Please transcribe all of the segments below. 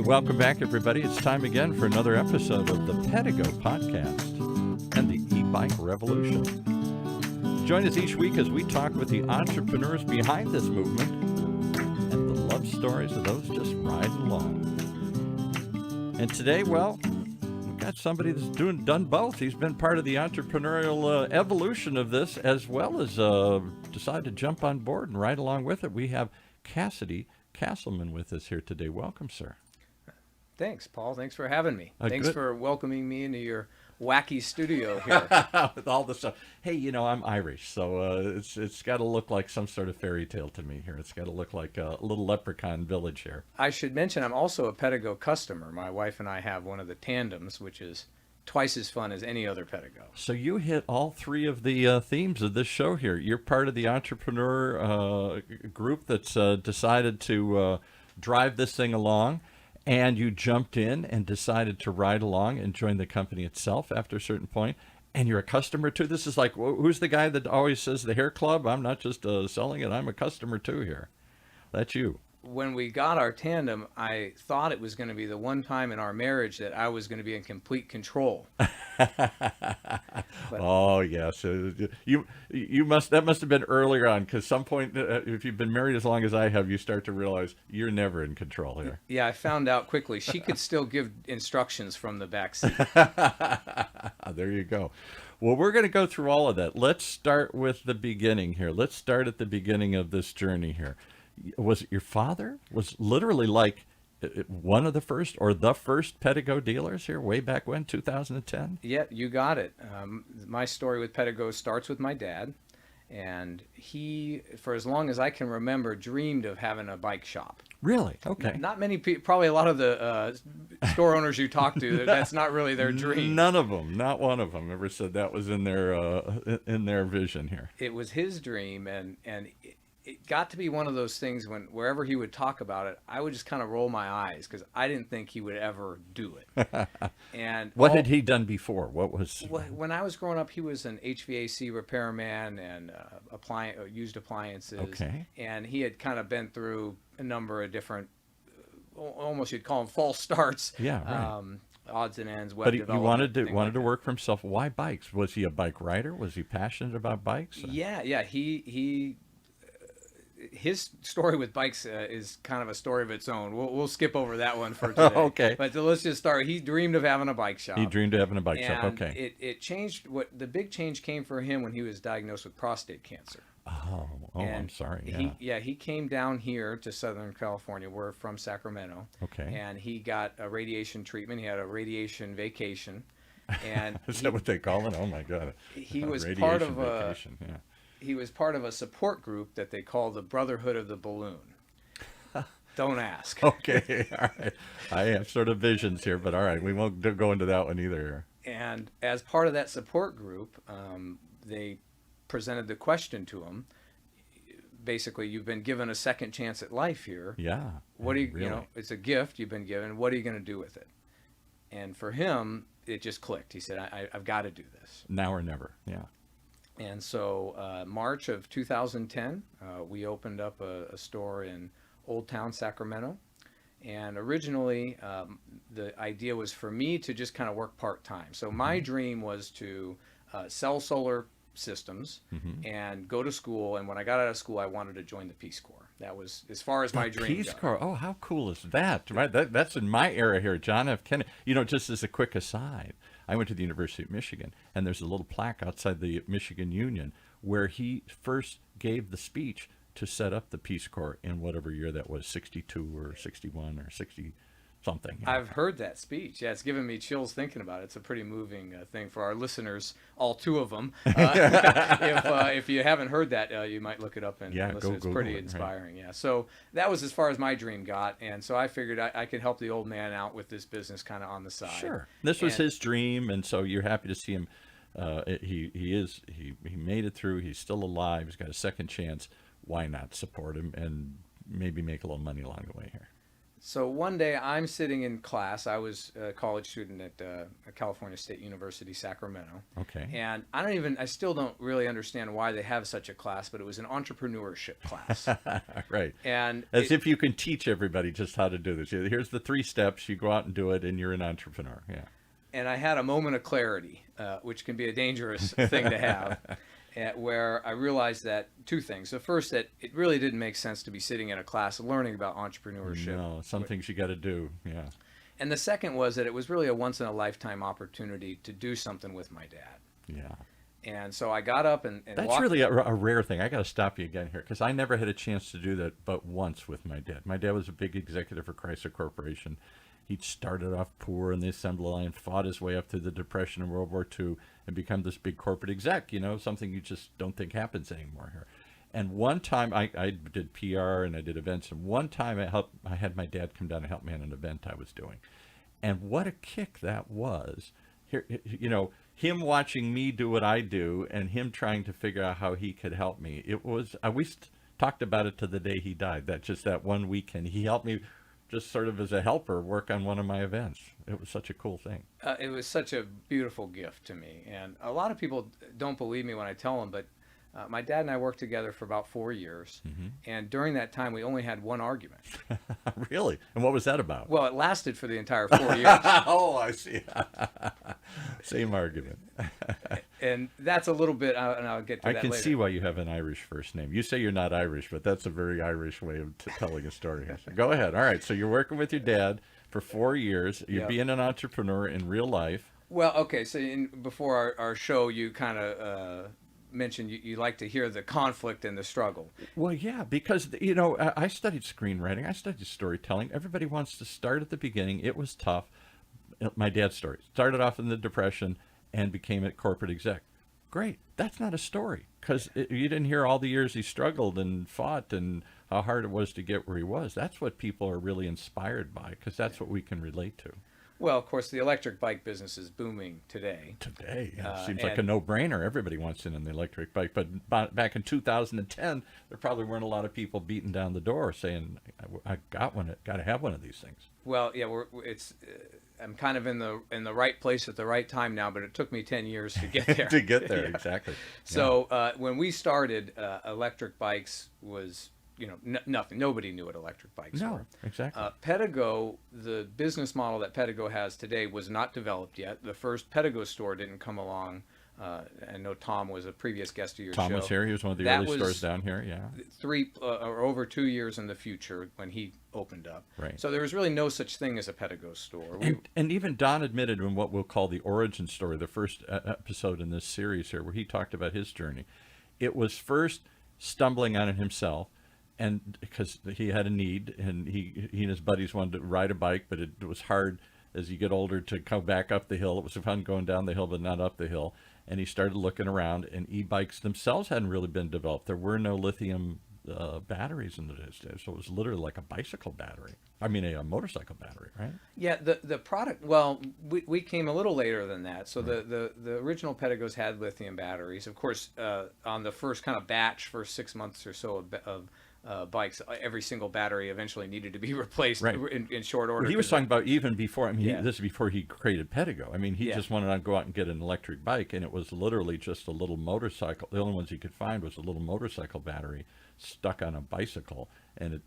Welcome back, everybody. It's time again for another episode of the Pedego Podcast and the e-bike revolution. Join us each week as we talk with the entrepreneurs behind this movement and the love stories of those just riding along. And today, well, we've got somebody that's done both. He's been part of the entrepreneurial evolution of this, as well as decided to jump on board and ride along with it. We have Cassidy Castleman with us here today. Welcome, sir. Thanks, Paul. Thanks for having me. Thanks for welcoming me into your wacky studio here. With all the stuff. Hey, you know, I'm Irish, so it's got to look like some sort of fairy tale to me here. It's got to look like a little leprechaun village here. I should mention I'm also a Pedego customer. My wife and I have one of the tandems, which is twice as fun as any other Pedego. So you hit all three of the themes of this show here. You're part of the entrepreneur group that's decided to drive this thing along. And you jumped in and decided to ride along and join the company itself after a certain point. And you're a customer too. This is like, who's the guy that always says the hair club? I'm not just selling it. I'm a customer too here. That's you. When we got our tandem, I thought it was going to be the one time in our marriage that I was going to be in complete control. Oh yes, that must have been earlier on, because some point if you've been married as long as I have, you start to realize you're never in control here. Yeah, I found out quickly she could still give instructions from the back seat. There you go. Well, we're going to go through all of that. Let's start with the beginning here. Let's start at the beginning of this journey here. Was it your father? Was literally like one of the first or the first Pedego dealers here way back when, 2010? Yeah, you got it. My story with Pedego starts with my dad, and he, for as long as I can remember, dreamed of having a bike shop. Really? Okay. Not many people, probably a lot of the store owners you talk to, that's not really their dream. None of them, not one of them ever said that was in their vision here. It was his dream, and it got to be one of those things when wherever he would talk about it, I would just kind of roll my eyes because I didn't think he would ever do it. And what had he done before? What was? When I was growing up, he was an HVAC repairman and used appliances. Okay. And he had kind of been through a number of different, almost you'd call them false starts. Yeah. Right. Odds and ends. But he wanted to work for himself. Why bikes? Was he a bike rider? Was he passionate about bikes? Yeah. His story with bikes is kind of a story of its own. We'll skip over that one for today. Okay. But let's just start. He dreamed of having a bike shop. He dreamed of having a bike shop. Okay. It changed. The big change came for him when he was diagnosed with prostate cancer. Oh, I'm sorry. Yeah. He came down here to Southern California. We're from Sacramento. Okay. And he got a radiation treatment. He had a radiation vacation. And is that what they call it? Oh my God. He was radiation part of vacation. Yeah. He was part of a support group that they call the Brotherhood of the Balloon. Don't ask. Okay, all right. I have sort of visions here, but all right, we won't go into that one either. And as part of that support group, they presented the question to him. Basically, you've been given a second chance at life here. Yeah. What do you, really? It's a gift you've been given. What are you going to do with it? And for him, it just clicked. He said, I've got to do this. Now or never. Yeah. And so March of 2010, we opened up a store in Old Town, Sacramento. And originally, the idea was for me to just kind of work part-time. So my dream was to sell solar systems and go to school. And when I got out of school, I wanted to join the Peace Corps. That was as far as my dream Peace Corps. Oh, how cool is that? Right. That's in my era here. John F. Kennedy. Just as a quick aside, I went to the University of Michigan, and there's a little plaque outside the Michigan Union where he first gave the speech to set up the Peace Corps in whatever year that was, 62 or 61 or 60 something. I've heard that speech. Yeah, it's given me chills thinking about it. It's a pretty moving thing for our listeners, all two of them. If you haven't heard that, you might look it up and listen. It's pretty inspiring. Right. Yeah. So that was as far as my dream got, and so I figured I could help the old man out with this business kind of on the side. Sure. This was his dream, and so you're happy to see him. He made it through. He's still alive. He's got a second chance. Why not support him and maybe make a little money along the way here? So one day I'm sitting in class. I was a college student at California State University, Sacramento. Okay. And I still don't really understand why they have such a class, but it was an entrepreneurship class. Right. And As if you can teach everybody just how to do this. Here's the 3 steps. You go out and do it, and you're an entrepreneur. Yeah. And I had a moment of clarity, which can be a dangerous thing to have, where I realized that 2 things. The first, that it really didn't make sense to be sitting in a class learning about entrepreneurship. No, some things you got to do. Yeah. And the second was that it was really a once-in-a-lifetime opportunity to do something with my dad. Yeah. And so I got up and That's walked. really a rare thing. I got to stop you again here, because I never had a chance to do that but once with my dad. My dad was a big executive for Chrysler Corporation. He started off poor in the assembly line, fought his way up through the Depression and World War II, and become this big corporate exec, something you just don't think happens anymore here. And one time I did PR and I did events, and one time I had my dad come down and help me on an event I was doing. And what a kick that was. Here, him watching me do what I do and him trying to figure out how he could help me. We talked about it to the day he died. That one weekend, he helped me just sort of as a helper work on one of my events. It was such a cool thing. It was such a beautiful gift to me. And a lot of people don't believe me when I tell them, but my dad and I worked together for about 4 years. Mm-hmm. And during that time, we only had one argument. Really? And what was that about? Well, it lasted for the entire 4 years. Oh, I see. Same argument. And that's a little bit, and I'll get to that I can later. see why you have an Irish first name. You say you're not Irish, but that's a very Irish way of telling a story. So go ahead. All right. So you're working with your dad for 4 years. You're Yep. being an entrepreneur in real life. Well, okay. So before our show, you kind of mentioned you like to hear the conflict and the struggle. Well, yeah, because, I studied screenwriting. I studied storytelling. Everybody wants to start at the beginning. It was tough. My dad's story started off in the Depression and became a corporate exec. Great. That's not a story, because you didn't hear all the years he struggled and fought and how hard it was to get where he was. That's what people are really inspired by, because that's what we can relate to. Well, of course, the electric bike business is booming today. Today, yeah, it seems like a no-brainer. Everybody wants in on the electric bike. But back in 2010, there probably weren't a lot of people beating down the door saying, "I got to have one of these things." Well, yeah, I'm kind of in the right place at the right time now, but it took me 10 years to get there. To get there, Yeah. exactly. So when we started, electric bikes was nothing. Nobody knew what electric bikes No, were. exactly. Pedego, the business model that Pedego has today, was not developed yet. The first Pedego store didn't come along. I know Tom was a previous guest of your show. Tom was here. He was one of the early stores down here. Yeah. 3 or over 2 years in the future when he opened up. Right. So there was really no such thing as a Pedego store. And even Don admitted in what we'll call the origin story, the first episode in this series here, where he talked about his journey, it was first stumbling on it himself, and because he had a need, and he and his buddies wanted to ride a bike, but it was hard as you get older to come back up the hill. It was fun going down the hill, but not up the hill. And he started looking around, and e-bikes themselves hadn't really been developed. There were no lithium batteries in those days, so it was literally like a bicycle battery. I mean, a motorcycle battery, right? Yeah, the product. Well, we came a little later than that. So Right. the original Pedegos had lithium batteries. Of course, on the first kind of batch, first 6 months or so of bikes, every single battery eventually needed to be replaced Right. in short order. Well, he was talking about even before. I mean, Yeah. this is before he created Pedego. I mean, he Yeah. just wanted to go out and get an electric bike, and it was literally just a little motorcycle. The only ones he could find was a little motorcycle battery stuck on a bicycle, and it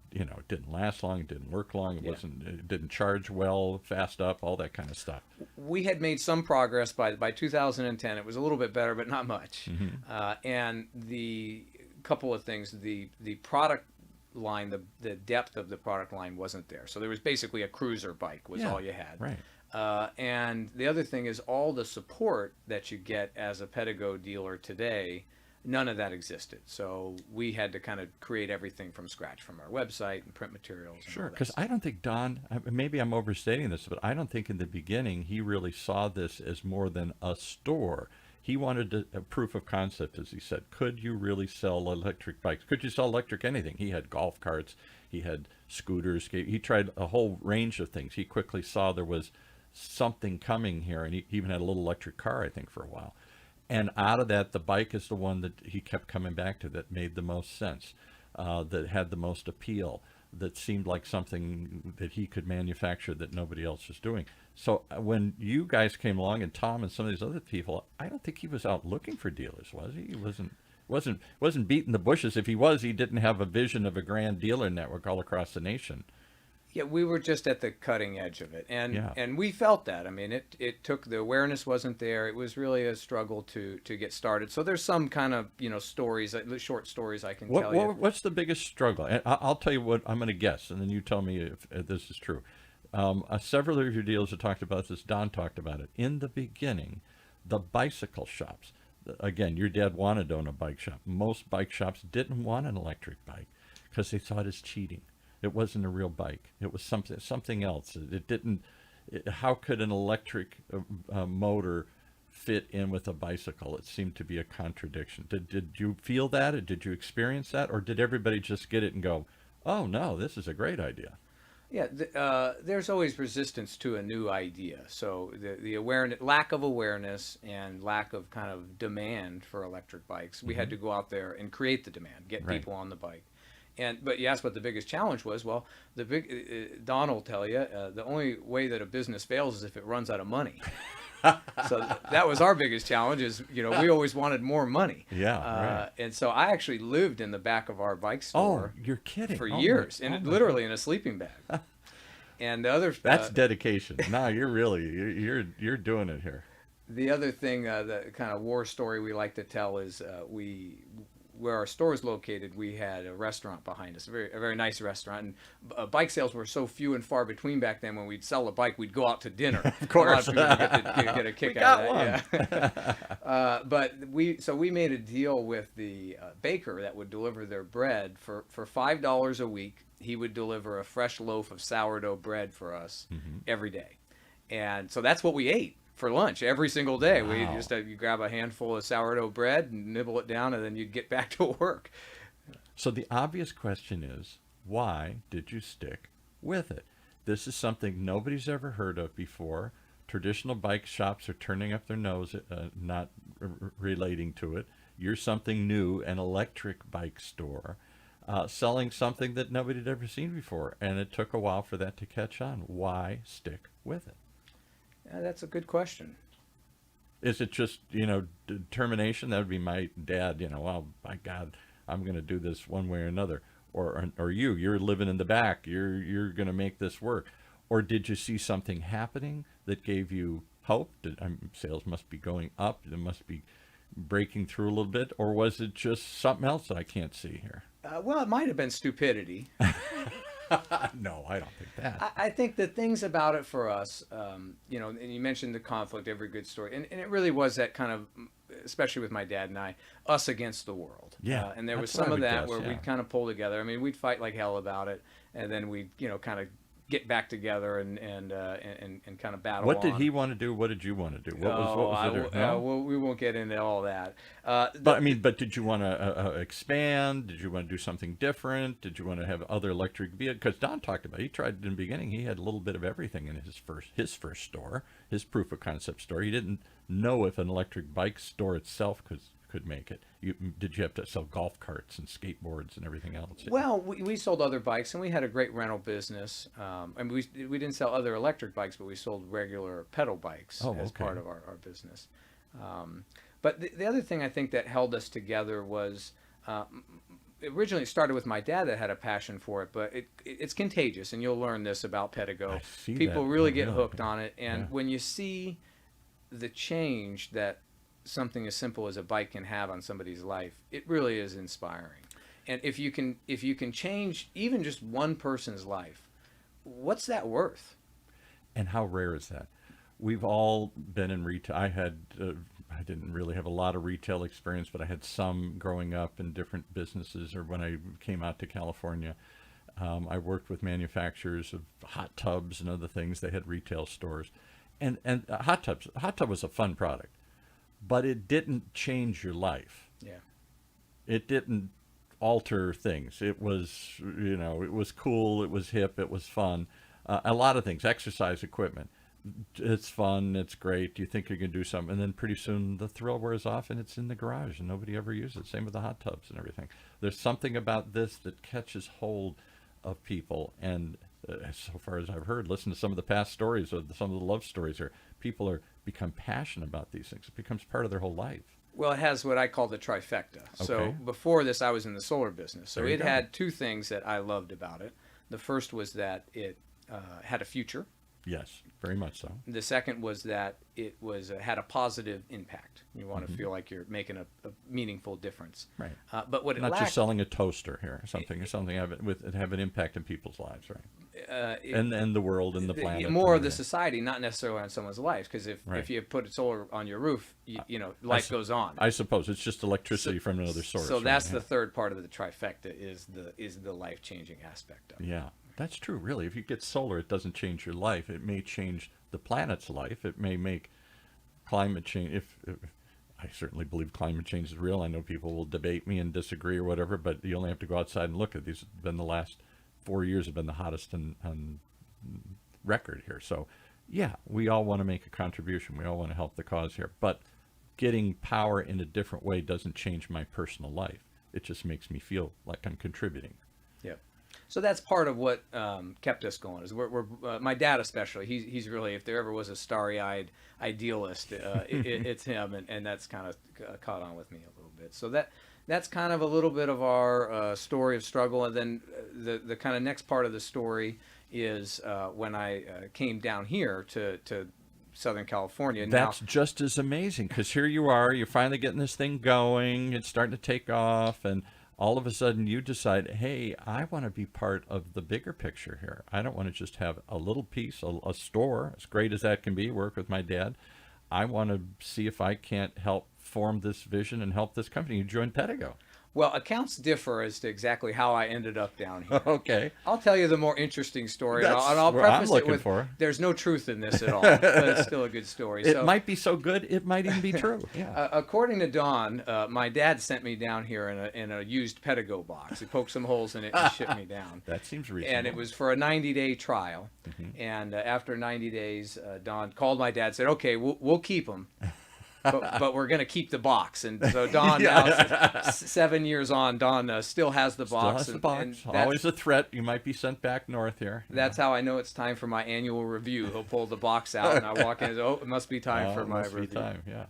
didn't last long. It didn't work long. It didn't charge well, fast up, all that kind of stuff. We had made some progress by 2010. It was a little bit better, but not much. Mm-hmm. And the couple of things, the product line, the depth of the product line wasn't there. So there was basically a cruiser bike was Yeah, all you had. right. And the other thing is all the support that you get as a Pedego dealer today, none of that existed. So we had to kind of create everything from scratch, from our website and print materials. And Sure, all that because stuff. I don't think Don, maybe I'm overstating this, but I don't think in the beginning he really saw this as more than a store. He wanted a proof of concept, as he said. Could you really sell electric bikes? Could you sell electric anything? He had golf carts. He had scooters. He tried a whole range of things. He quickly saw there was something coming here, and he even had a little electric car, I think, for a while. And out of that, the bike is the one that he kept coming back to that made the most sense, that had the most appeal. that seemed like something that he could manufacture that nobody else was doing. So when you guys came along, and Tom and some of these other people, I don't think he was out looking for dealers, was he? He wasn't beating the bushes. If he was, he didn't have a vision of a grand dealer network all across the nation. Yeah, we were just at the cutting edge of it, and Yeah. and we felt that. I mean, it took, the awareness wasn't there. It was really a struggle to get started. So there's some kind of stories, short stories I can tell you. What's the biggest struggle? And I'll tell you what I'm going to guess, and then you tell me if this is true. Several of your dealers have talked about this. Don talked about it. In the beginning, the bicycle shops, again, your dad wanted to own a bike shop. Most bike shops didn't want an electric bike because they saw it as cheating. It wasn't a real bike. It was something else. It didn't. How could an electric motor fit in with a bicycle? It seemed to be a contradiction. Did you feel that? Or did you experience that? Or did everybody just get it and go, oh, no, this is a great idea? Yeah, there's always resistance to a new idea. So the awareness, lack of awareness, and lack of kind of demand for electric bikes, we had to go out there and create the demand, get Right. people on the bike. But you asked what the biggest challenge was. Well, Don will tell you, the only way that a business fails is if it runs out of money. So that was our biggest challenge. Is we always wanted more money. Yeah, right. And so I actually lived in the back of our bike store. Oh, you're kidding. For Oh, years, my literally in a sleeping bag. And the other That's dedication. No, you're doing it here. the other thing, the kind of war story we like to tell is where our store is located, we had a restaurant behind us, a very nice restaurant. And bike sales were so few and far between back then. When we'd sell a bike, we'd go out to dinner. Of course. A lot of people get a kick We out of got that. Yeah. But we made a deal with the baker that would deliver their bread for $5 a week. He would deliver a fresh loaf of sourdough bread for us every day, and so that's what we ate for lunch every single day. Wow. We just you grab a handful of sourdough bread and nibble it down, and then you'd get back to work. So the obvious question is, why did you stick with it? This is something nobody's ever heard of before. Traditional bike shops are turning up their nose, not relating to it. You're something new, an electric bike store, selling something that nobody had ever seen before. And it took a while for that to catch on. Why stick with it? Yeah, that's a good question. Is it just, determination? That would be my dad, well, by God, I'm going to do this one way or another. Or you're living in the back. You're going to make this work. Or did you see something happening that gave you hope? Sales must be going up. It must be breaking through a little bit. Or was it just something else that I can't see here? Well, it might have been stupidity. No, I don't think that. I think the things about it for us, and you mentioned the conflict, every good story, and it really was that kind of, especially with my dad and I, us against the world. Yeah, and there was that's what some I of would that guess, where yeah. we'd kind of pull together. I mean, we'd fight like hell about it, and then we'd, kind of get back together and kind of battle What did on. he want to do? What did you want to do? What was it? No? Well, we won't get into all that. But did you want to expand? Did you want to do something different? Did you want to have other electric vehicles? Because Don talked about it. He tried in the beginning. He had a little bit of everything in his first store, his proof of concept store. He didn't know if an electric bike store itself could make it. Did you have to sell golf carts and skateboards and everything else? Well, we sold other bikes, and we had a great rental business. And we didn't sell other electric bikes, but we sold regular pedal bikes as part of our business. But the other thing I think that held us together was, originally it started with my dad that had a passion for it, but it's contagious, and you'll learn this about Pedego. I see People that. really Oh, get really? hooked on it, and Yeah. when you see the change that something as simple as a bike can have on somebody's life, it really is inspiring. And if you can change even just one person's life, what's that worth? And how rare is that? We've all been in retail. I didn't really have a lot of retail experience, but I had some growing up in different businesses, or when I came out to California. I worked with manufacturers of hot tubs and other things. They had retail stores. And hot tub was a fun product, but it didn't change your life. Yeah. It didn't alter things. It was, it was cool. It was hip. It was fun. A lot of things, exercise equipment. It's fun. It's great. You think you're going to do something. And then pretty soon the thrill wears off and it's in the garage and nobody ever uses it. Same with the hot tubs and everything. There's something about this that catches hold of people, and so far as I've heard, listen to some of the past stories or some of the love stories, or people become passionate about these things. It becomes part of their whole life. Well, it has what I call the trifecta. So Okay. before this, I was in the solar business. So There you it go. had two things that I loved about it. The first was that it had a future. Yes, very much so. The second was that it had a positive impact. You want to Mhm. feel like you're making a meaningful difference. Right. But what it Not lacked, just selling a toaster here, or something have an impact in people's lives, right? it- And the world and the planet. more of and the society, not necessarily on someone's life. Because if Right. you put solar on your roof, life goes on. I suppose it's just electricity from another source. So right? that's Yeah. the third part of the trifecta is the life changing aspect of it. Yeah, that's true, really. If you get solar, it doesn't change your life. It may change the planet's life. It may make climate change. If I certainly believe climate change is real. I know people will debate me and disagree or whatever, but you only have to go outside and look at these. The last 4 years have been the hottest on record here. So, yeah, we all want to make a contribution. We all want to help the cause here. But getting power in a different way doesn't change my personal life. It just makes me feel like I'm contributing. Yeah. So that's part of what kept us going. Is we're my dad especially. He's really, if there ever was a starry-eyed idealist, it's him, and that's kind of caught on with me a little bit. So that's kind of a little bit of our story of struggle, and then the kind of next part of the story is when I came down here to Southern California. That's just as amazing, because here you are, you're finally getting this thing going, it's starting to take off, and all of a sudden you decide, hey, I want to be part of the bigger picture here. I don't want to just have a little piece, a store, as great as that can be, work with my dad. I want to see if I can't help form this vision and help this company. You joined Pedego. Well, accounts differ as to exactly how I ended up down here. Okay. I'll tell you the more interesting story, and That's I'll what I'm preface it looking with for. there's no truth in this at all, but it's still a good story. It might be so good, it might even be true. Yeah. According to Don, my dad sent me down here in a used Pedego box. He poked some holes in it and shipped me down. That seems reasonable. And it was for a 90-day trial. Mhm. And after 90 days, Don called my dad and said, okay, we'll keep them. But we're going to keep the box. And so Don, now 7 years on, Don still has the box. Still has the box. And that's, Always a threat. You might be sent back north here. that's how I know it's time for my annual review. He'll pull the box out, and I walk in and say, oh, it must be time for it my must be review. time, yeah.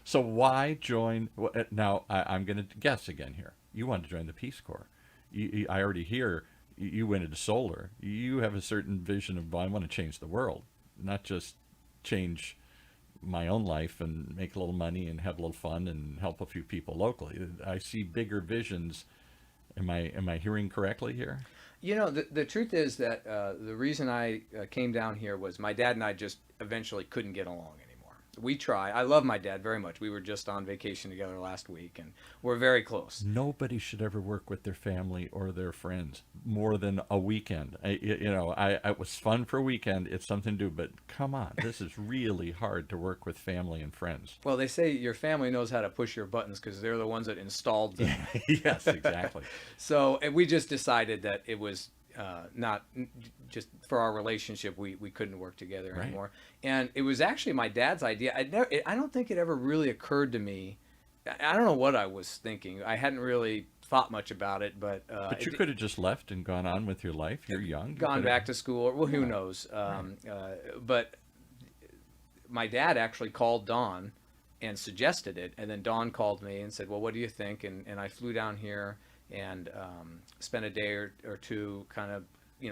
So why join? Now, I'm going to guess again here. You wanted to join the Peace Corps. I already hear you went into solar. You have a certain vision of, well, I want to change the world, not just change my own life and make a little money and have a little fun and help a few people locally. I see bigger visions. Am I hearing correctly here? You know, the truth is that the reason I came down here was my dad and I just eventually couldn't get along anymore. We tried. I love my dad very much. We were just on vacation together last week, and we're very close. Nobody should ever work with their family or their friends more than a weekend. It was fun for a weekend. It's something to do, but come on, this is really hard to work with family and friends. Well, they say your family knows how to push your buttons because they're the ones that installed them. Yes, exactly. So and we just decided that it was not just for our relationship, we couldn't work together Right. anymore. And it was actually my dad's idea. I don't think it ever really occurred to me. I don't know what I was thinking. I hadn't really thought much about it, but But you could have just left and gone on with your life. You're young. You gone could back have- to school, or well, who Yeah. knows? But my dad actually called Don and suggested it, and then Don called me and said, "Well, what do you think?" And I flew down here and spent a day or two, kind of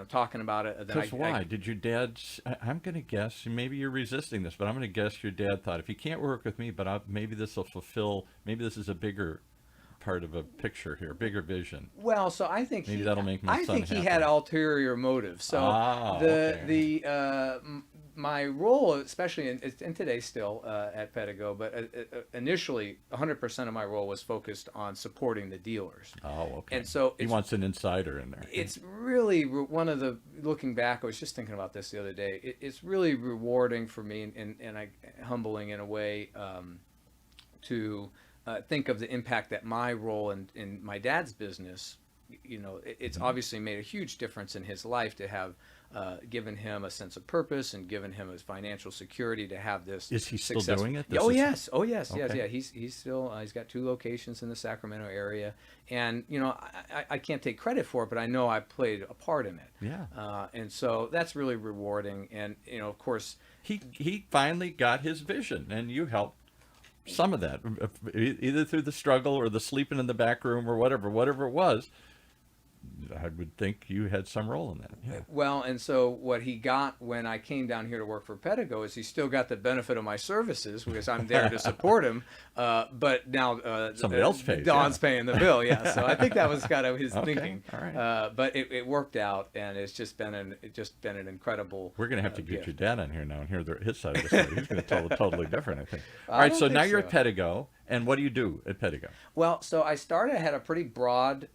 talking about it. Then Because why? Did your dad? I'm going to guess. Maybe you're resisting this, but I'm going to guess your dad thought, if he can't work with me, but maybe this will fulfill. Maybe this is a bigger part of a picture here, bigger vision. Well, so I think Maybe that'll make my I son think he happy. had ulterior motives. So my role, especially in today still at Pedego, but initially 100% of my role was focused on supporting the dealers. Oh, okay. And so he wants an insider in there. It's really one of the, looking back, I was just thinking about this the other day. It's really rewarding for me and humbling in a way to think of the impact that my role in my dad's business it's obviously made a huge difference in his life to have given him a sense of purpose and given him his financial security to have this. Is he still successful. doing it? Yes, yes, Okay. yeah. He's still he's got 2 locations in the Sacramento area, and I can't take credit for it, but I know I played a part in it. Yeah. And so that's really rewarding, and of course He finally got his vision, and you helped some of that, either through the struggle or the sleeping in the back room or whatever it was. I would think you had some role in that. Yeah. Well, and so what he got when I came down here to work for Pedego is he still got the benefit of my services because I'm there to support him. But now somebody else pays. Don's paying the bill. Yeah, so I think that was kind of his Okay, thinking. all right. But it worked out, and it's just been an incredible. We're going to have to get gift. your dad on here now and hear his side of the story. He's going to tell it totally different, I think. All I right, don't so think now you're so. at Pedego, and what do you do at Pedego? Well, so I had a pretty broad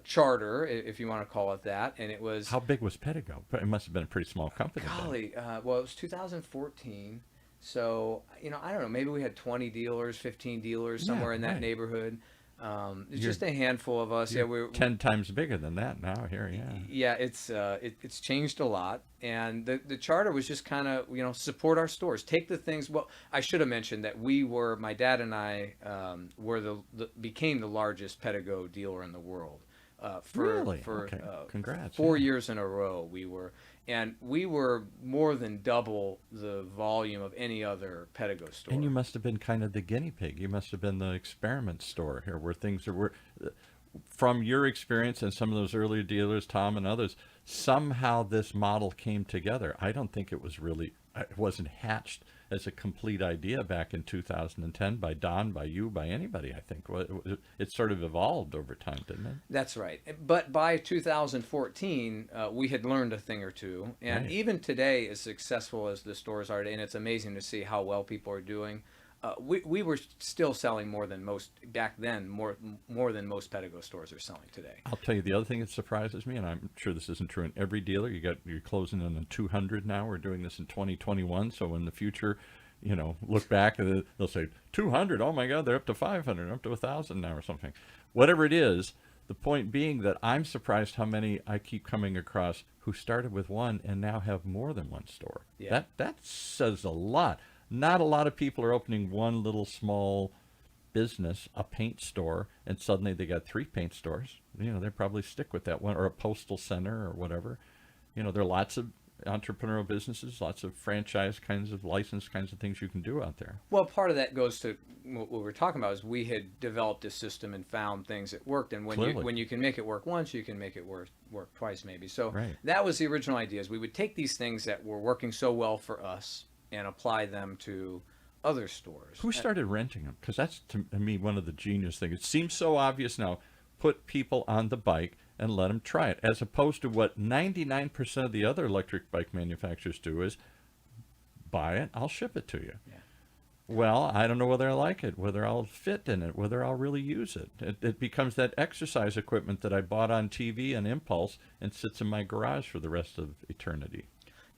charter, if you want to call it that, and it was. How big was Pedego? It must have been a pretty small company. Golly, well, it was 2014. So, I don't know, maybe we had 20 dealers, 15 dealers, somewhere in that right. neighborhood. It's just a handful of us. Yeah, we're 10 times bigger than that now here, yeah. Yeah, it's changed a lot. And the charter was just kind of, support our stores. Take the things, well, I should have mentioned that my dad and I became the largest Pedego dealer in the world. Really? For Okay. Congrats. 4 years in a row we were more than double the volume of any other Pedego store. And you must have been kind of the guinea pig. You must have been the experiment store here where things were, from your experience and some of those earlier dealers, Tom and others, somehow this model came together. I don't think it wasn't hatched as a complete idea back in 2010 by Don, by you, by anybody, I think. It sort of evolved over time, didn't it? That's right. But by 2014, we had learned a thing or two. And Right. even today, as successful as the stores are, and it's amazing to see how well people are doing, we were still selling more than most, back then, more than most Pedego stores are selling today. I'll tell you the other thing that surprises me, and I'm sure this isn't true in every dealer. You're closing in on 200 now. We're doing this in 2021, so in the future, look back and they'll say 200. Oh my God, they're up to 500, up to 1,000 now or something. Whatever it is, the point being that I'm surprised how many I keep coming across who started with one and now have more than one store. Yeah. That says a lot. Not a lot of people are opening one little small business, a paint store, and suddenly they got 3 paint stores. They probably stick with that one, or a postal center or whatever. There are lots of entrepreneurial businesses, lots of franchise kinds of licensed kinds of things you can do out there. Well, part of that goes to what we're talking about is we had developed a system and found things that worked. And when you can make it work once, you can make it work twice maybe. So Right. That was the original idea, is we would take these things that were working so well for us and apply them to other stores. Who started renting them? Because that's, to me, one of the genius things. It seems so obvious now. Put people on the bike and let them try it, as opposed to what 99% of the other electric bike manufacturers do is buy it, I'll ship it to you. Yeah. Well, I don't know whether I like it, whether I'll fit in it, whether I'll really use it. It becomes that exercise equipment that I bought on TV and impulse and sits in my garage for the rest of eternity.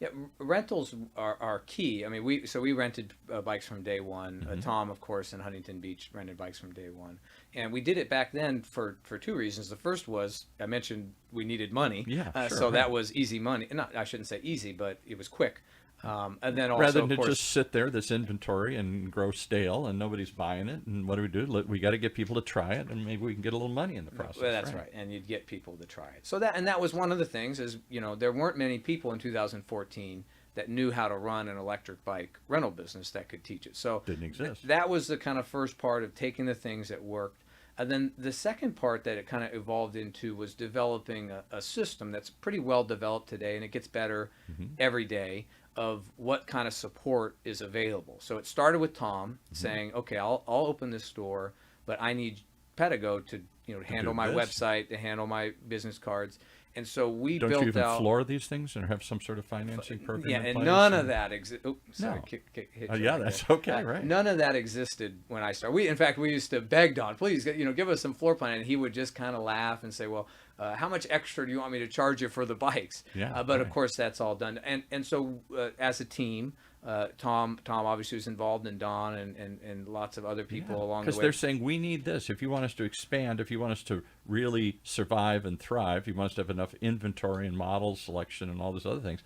Yeah, rentals are key. I mean, we rented bikes from day one. Mm-hmm. Tom, of course, in Huntington Beach rented bikes from day one, and we did it back then for 2 reasons. The first was, I mentioned we needed money, Yeah, sure, so right. that was easy money. Not, I shouldn't say easy, but it was quick. And then also, Rather than of course, just sit there, this inventory, and grow stale, and nobody's buying it. And what do? We got to get people to try it, and maybe we can get a little money in the process. well, that's right. And you'd get people to try it. So that was one of the things is, there weren't many people in 2014 that knew how to run an electric bike rental business that could teach it. So Didn't exist. That was the kind of first part of taking the things that worked. And then the second part that it kind of evolved into was developing a system that's pretty well developed today, and it gets better every day, of what kind of support is available. So it started with Tom saying, okay, I'll open this store, but I need Pedego to handle my this. website, to handle my business cards. And so we Don't built you even out floor these things and have some sort of financing program? yeah, in and place? none of that exists. Oh, sorry, No. hit Oh, you yeah, right that's there. okay, right. None of that existed when I started. In fact, we used to beg Don, please, give us some floor plan, and he would just kind of laugh and say, well, how much extra do you want me to charge you for the bikes? Yeah, but of right. course, that's all done. And so as a team, Tom obviously was involved, and Don and lots of other people along the way. Because they're saying, we need this. If you want us to expand, if you want us to really survive and thrive, you want us to have enough inventory and model selection and all those other things,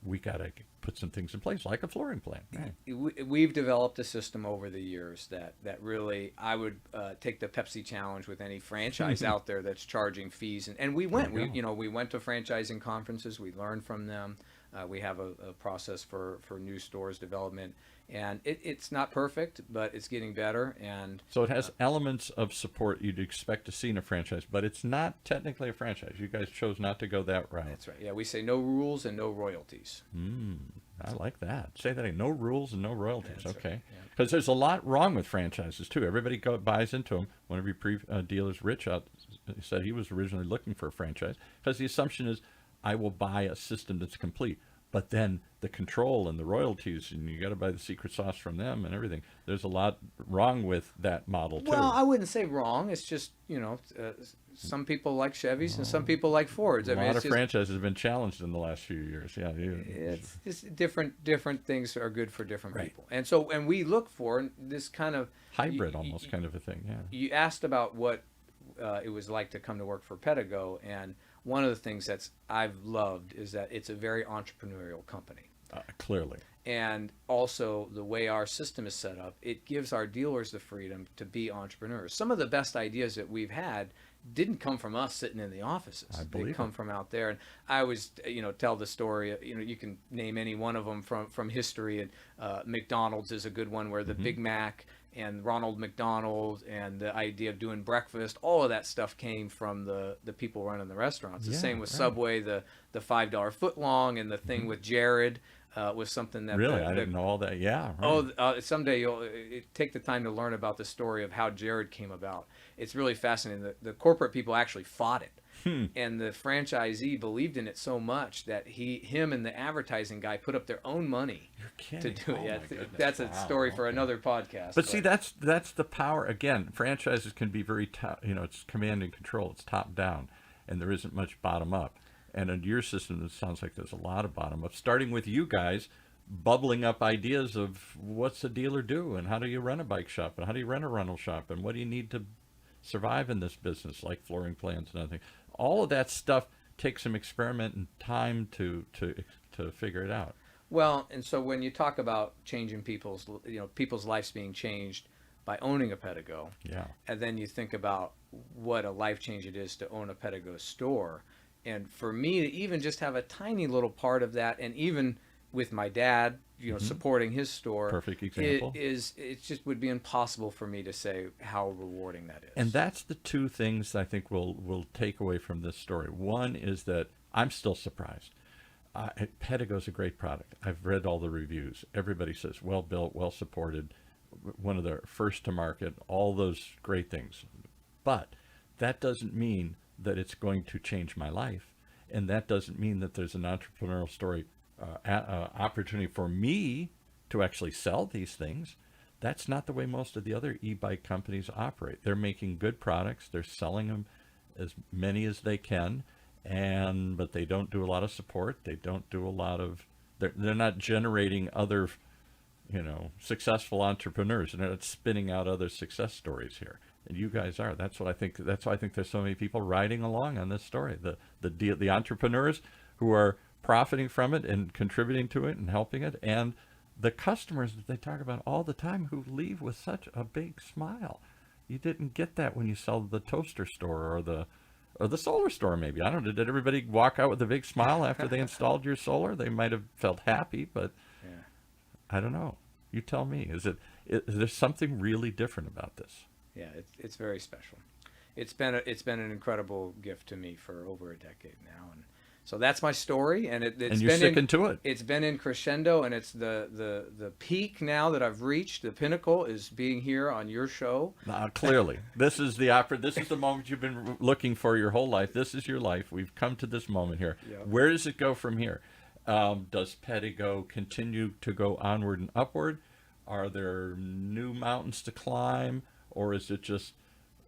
we got to put some things in place, like a flooring plan. Right. We've developed a system over the years that really, I would take the Pepsi challenge with any franchise out there that's charging fees. And we went to franchising conferences. We learned from them. We have a process for new stores development, and it's not perfect, but it's getting better. And so it has elements of support you'd expect to see in a franchise, but it's not technically a franchise. You guys chose not to go that route. That's right. Yeah, we say no rules and no royalties. I like that. Say that again. No rules and no royalties. That's okay. Right. Yeah. Because there's a lot wrong with franchises too. Everybody buys into them. One of your dealers, Rich, said he was originally looking for a franchise because the assumption is, I will buy a system that's complete. But then the control and the royalties, and you got to buy the secret sauce from them and everything. There's a lot wrong with that model too. Well, I wouldn't say wrong. It's just, some people like Chevys and some people like Fords. A lot of franchises have been challenged in the last few years. Yeah, it's just different things are good for different people. And we look for this kind of hybrid, almost kind of a thing. Yeah. You asked about what it was like to come to work for Pedego, and one of the things that I've loved is that it's a very entrepreneurial company. Clearly. And also the way our system is set up, it gives our dealers the freedom to be entrepreneurs. Some of the best ideas that we've had didn't come from us sitting in the offices. They come from out there. And I always, tell the story, you can name any one of them from history. And McDonald's is a good one, where the Big Mac and Ronald McDonald and the idea of doing breakfast, all of that stuff came from the people running the restaurants. The same with Subway, the $5 footlong, and the thing with Jared was something that... Really? I didn't know all that. Yeah. Right. Someday you'll take the time to learn about the story of how Jared came about. It's really fascinating. The corporate people actually fought it. And the franchisee believed in it so much that him and the advertising guy put up their own money to do it. That's a story for another podcast. But see, that's the power. Again, franchises can be very it's command and control. It's top down, and there isn't much bottom up. And in your system, it sounds like there's a lot of bottom up, starting with you guys bubbling up ideas of what's a dealer do, and how do you run a bike shop, and how do you run a rental shop, and what do you need to survive in this business, like flooring plans and other things. All of that stuff takes some experiment and time to figure it out. Well, and so when you talk about changing people's lives being changed by owning a Pedego, and then you think about what a life change it is to own a Pedego store, and for me to even just have a tiny little part of that, and even with my dad, supporting his store, perfect example, it just would be impossible for me to say how rewarding that is. And that's the two things I think we'll take away from this story. One is that I'm still surprised. Pedego's a great product. I've read all the reviews. Everybody says well built, well supported, one of the first to market, all those great things. But that doesn't mean that it's going to change my life, and that doesn't mean that there's an entrepreneurial story opportunity for me to actually sell these things. That's not the way most of the other e-bike companies operate. They're making good products. They're selling them as many as they can, but they don't do a lot of support. They don't do a lot of, they're not generating other, successful entrepreneurs, and they're not spinning out other success stories here. And you guys are. That's what I think. That's why I think there's so many people riding along on this story. The entrepreneurs who are profiting from it and contributing to it and helping it, and the customers that they talk about all the time who leave with such a big smile. You didn't get that when you sell the toaster store or the solar store, maybe. I don't know. Did everybody walk out with a big smile after they installed your solar? They might have felt happy, but I don't know. You tell me. Is there something really different about this? Yeah, it's very special. It's been an incredible gift to me for over a decade now, and so that's my story. And and you're sticking to it. It's been in crescendo, and it's the peak now that I've reached. The pinnacle is being here on your show. Clearly, this is the moment you've been looking for your whole life. This is your life. We've come to this moment here. Yep. Where does it go from here? Does Pedego continue to go onward and upward? Are there new mountains to climb? Or is it just,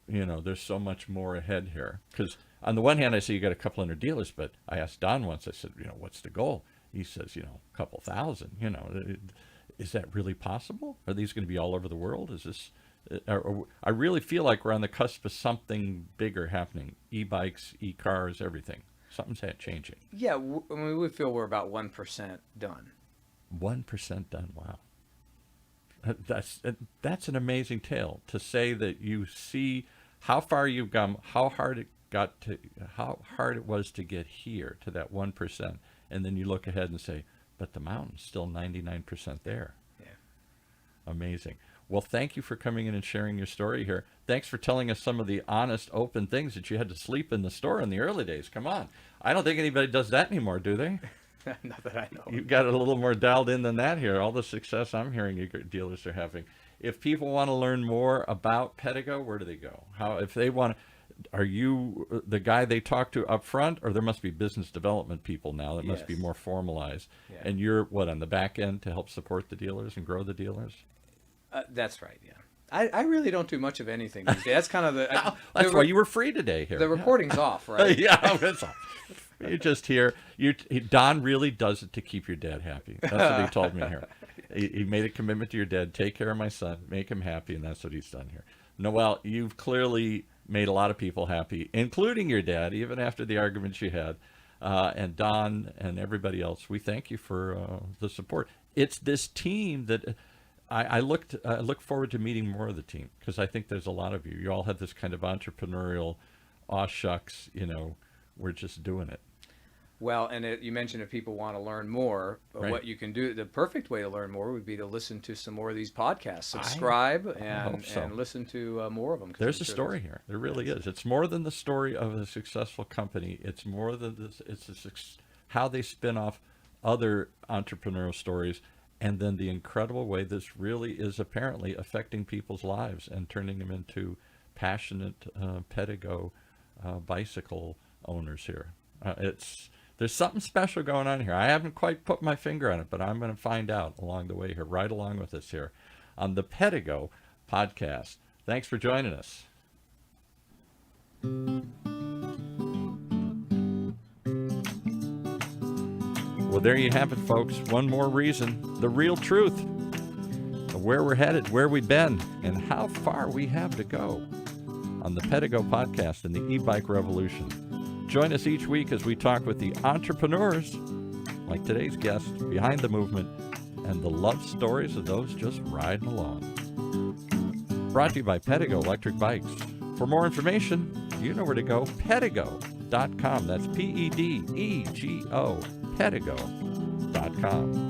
there's so much more ahead here? Because on the one hand, I say you got a couple hundred dealers, but I asked Don once, I said, what's the goal? He says, a couple thousand, is that really possible? Are these going to be all over the world? Is this, I really feel like we're on the cusp of something bigger happening. E-bikes, e-cars, everything. Something's changing. Yeah, I mean, we feel we're about 1% done. 1% done. Wow. That's an amazing tale, to say that you see how far you've come, how hard it was to get here to that 1%, and then you look ahead and say, but the mountain's still 99% there. Yeah. Amazing. Well, thank you for coming in and sharing your story here. Thanks for telling us some of the honest, open things that you had to sleep in the store in the early days. Come on. I don't think anybody does that anymore, do they? Not that I know. You've got it a little more dialed in than that here. All the success I'm hearing your dealers are having. If people want to learn more about Pedego, where do they go? If they want to, are you the guy they talk to up front, or there must be business development people now that must be more formalized? Yeah. And you're what, on the back end to help support the dealers and grow the dealers? That's right, yeah. I really don't do much of anything these days. That's kind of the... That's why you were free today here. The recording's off, right? Yeah, that's off. You're just here. Don really does it to keep your dad happy. That's what he told me here. He made a commitment to your dad. Take care of my son. Make him happy, and that's what he's done here. Noel, you've clearly made a lot of people happy, including your dad, even after the arguments you had. And Don and everybody else, we thank you for the support. It's this team that... I look forward to meeting more of the team, because I think there's a lot of you. You all have this kind of entrepreneurial, aw shucks, we're just doing it. Well, and you mentioned if people want to learn more, what you can do, the perfect way to learn more would be to listen to some more of these podcasts. Subscribe and listen to more of them. There's a story here. There really is. It's more than the story of a successful company. It's more than this. It's how they spin off other entrepreneurial stories. And then the incredible way this really is apparently affecting people's lives and turning them into passionate Pedego bicycle owners here. There's something special going on here. I haven't quite put my finger on it, but I'm going to find out along the way here, right along with us here on the Pedego podcast. Thanks for joining us. Well, there you have it, folks. One more reason, the real truth of where we're headed, where we've been, and how far we have to go on the Pedego podcast and the e-bike revolution. Join us each week as we talk with the entrepreneurs, like today's guest, behind the movement, and the love stories of those just riding along. Brought to you by Pedego Electric Bikes. For more information, you know where to go, pedego.com. That's Pedego. Pedego.com.